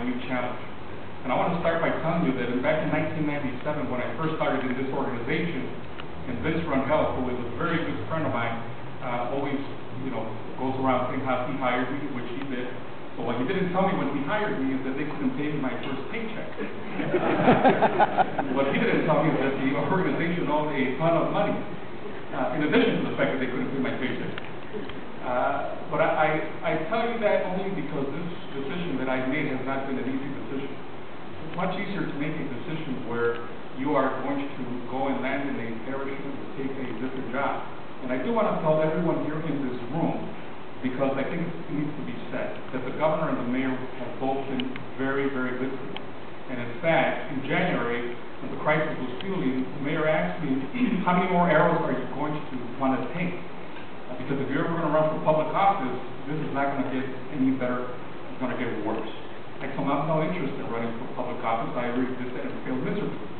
new challenge. And I want to start by telling you that back in 1997, when I first started in this organization, and Vince Rundell, who is a very good friend of mine, always, goes around saying how he hired me, which he did. But what he didn't tell me when he hired me is that they couldn't pay me my first paycheck. What he didn't tell me is that the organization owed a ton of money, in addition to the fact that they couldn't pay my paycheck. But I tell you that only because this decision that I've made has not been an easy decision. It's much easier to make a decision where you are going to go and land in a parachute and take a different job. And I do want to tell everyone here in this room, because I think it needs to be said, that the governor and the mayor have both been very, very good to me. And in fact, in January, when the crisis was fueling, the mayor asked me, how many more arrows are you going to want to take? Because if you're ever going to run for public office, this is not going to get any better, it's going to get worse. I told him I have no interest in running for public office. I already did that and failed miserably.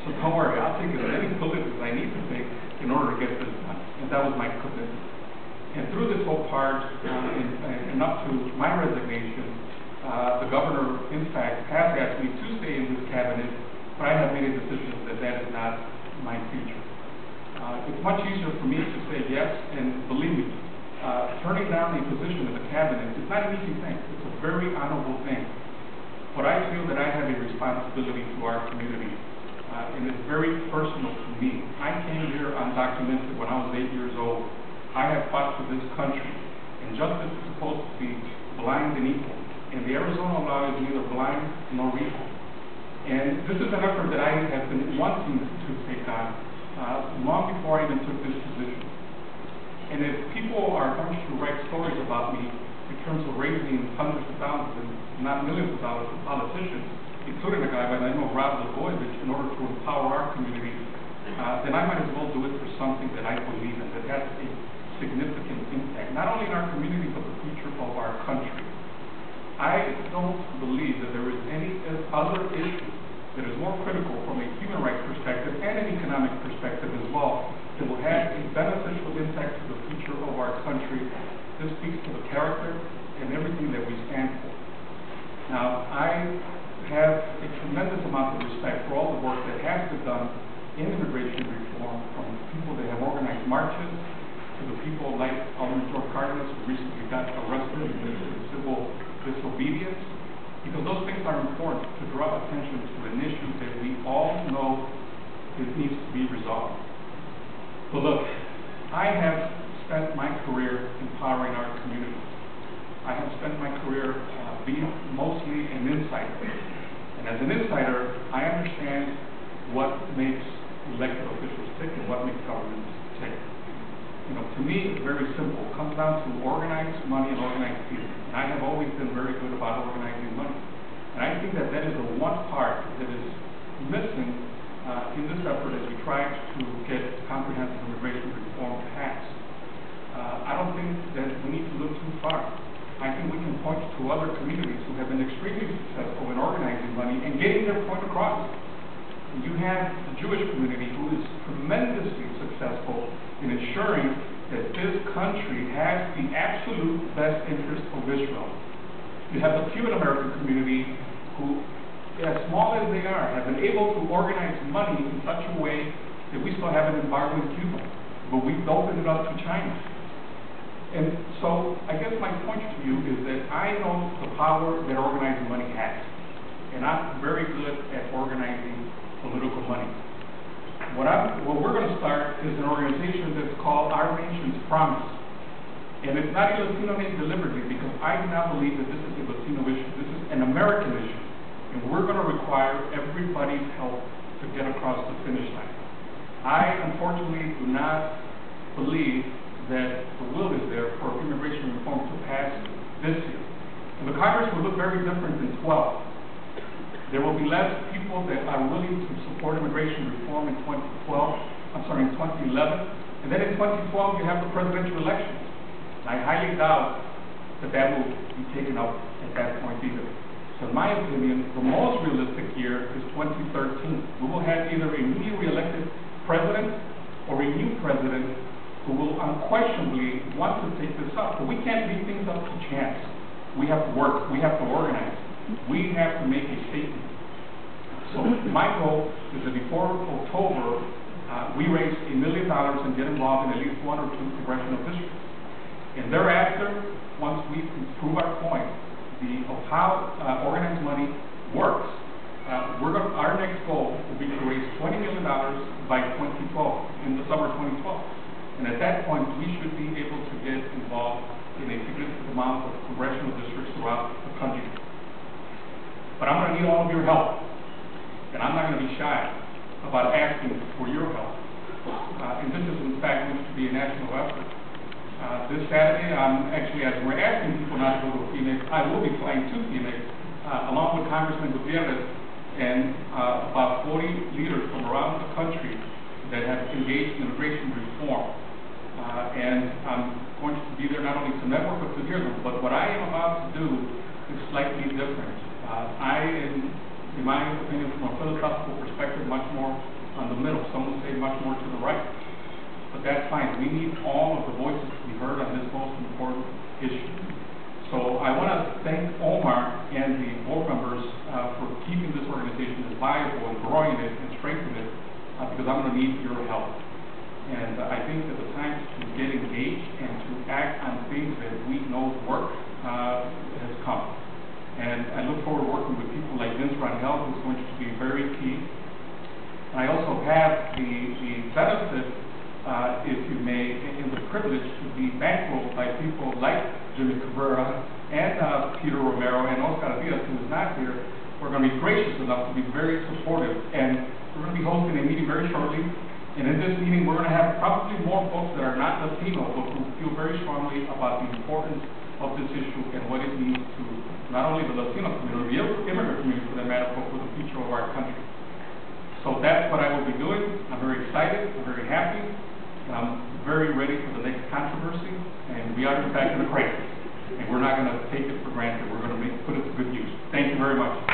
So don't worry, I'll take as many bullets as I need to take in order to get this done. And that was my commitment. And through this whole part, and up to my resignation, the governor, in fact, has asked me to stay in his cabinet, but I have made a decision that that is not my future. It's much easier for me to say yes, and believe me, turning down a position in the cabinet is not an easy thing. It's a very honorable thing. But I feel that I have a responsibility to our community, and it's very personal to me. I came here undocumented when I was 8 years old. I have fought for this country, and justice is supposed to be blind and equal. And the Arizona law is neither blind nor equal. And this is an effort that I have been wanting to take on long before I even took this position. And if people are going to write stories about me in terms of raising hundreds of thousands, and not millions of dollars for politicians, including a guy by the name of Rob Blagojevich, in order to empower our community, then I might as well do it for something that I believe in, that has a significant impact, not only in our community, but the future of our country. I don't believe that there is any other issue that is more critical from a human rights perspective and an economic perspective as well, that will have a beneficial impact to the future of our country. This speaks to the character and everything that we stand for. Now, I have a tremendous amount of respect for all the work that has been done in immigration reform, from people that have organized marches, to the people like Alderman George Cardenas, who recently got arrested in civil disobedience, because those things are important to draw attention to an issue that we all know it needs to be resolved. But look, I have spent my career empowering our community. I have spent my career being mostly an insider. And as an insider, I understand what makes elected officials tick and what makes governments tick. To me, it's very simple. It comes down to organized money and organized people. And I have always been very good about organizing money. And I think that that is the one part that is missing in this effort as we try to get comprehensive immigration reform passed. I don't think that we need to look too far. I think we can point to other communities who have been extremely successful in organizing money and getting their point across. You have the Jewish community, who is tremendously successful in ensuring that this country has the absolute best interest of Israel. You have the Cuban American community, who, as small as they are, have been able to organize money in such a way that we still have an embargo in Cuba, but we've opened it up to China. And so, I guess my point to you is that I know the power that organizing money has, and I'm very good at organizing political money. What we're going to start is an organization that's called Our Nation's Promise. And it's not a Latino name deliberately, because I do not believe that this is a Latino issue. This is an American issue. And we're going to require everybody's help to get across the finish line. I, unfortunately, do not believe that the will is there for immigration reform to pass this year. And the Congress will look very different in 12. There will be less people that are willing to support immigration reform in 2011. And then in 2012, you have the presidential elections. I highly doubt that that will be taken up at that point either. So in my opinion, the most realistic year is 2013. We will have either a newly re-elected president or a new president who will unquestionably want to take this up. But we can't leave things up to chance. we have to work, we have to organize, we have to make a statement. So my goal is that before October, we raise $1 million and get involved in at least 1 or 2 congressional districts. And thereafter, once we prove our point of how organized money works, our next goal will be to raise $20 million by 2012, in the summer of 2012. And at that point, we should be able to get involved in a significant amount of congressional districts throughout the country. But I'm going to need all of your help. And I'm not going to be shy about asking for your help. And this is, in fact, going to be a national effort. This Saturday, actually, as we're asking people not to go to Phoenix, I will be flying to Phoenix, along with Congressman Gutierrez and about 40 leaders from around the country that have engaged in immigration reform. And I'm going to be there not only to network, but to hear them. But what I am about to do is slightly different. In my opinion, from a philosophical perspective, much more on the middle. Some would say much more to the right. But that's fine. We need all of the voices to be heard on this most important issue. So I want to thank Omar and the board members for keeping this organization as viable and growing it and strengthening it, because I'm going to need your help. And I think that the time to get engaged and to act on things that we know work has come. And I look forward to working with people like Vince Rangel, who's going to be very key. And I also have the benefit, if you may, and the privilege to be bankrolled by people like Jimmy Cabrera and Peter Romero and Oscar Diaz, who is not here, who are going to be gracious enough to be very supportive. And we're going to be hosting a meeting very shortly. And in this meeting, we're going to have probably more folks that are not Latino, but who feel very strongly about the importance of this issue and what it means to not only the Latino community, the immigrant community for that matter, but for the future of our country. So that's what I will be doing. I'm very excited, I'm very happy, and I'm very ready for the next controversy. And we are in fact in a crisis, and we're not going to take it for granted. We're going to put it to good use. Thank you very much.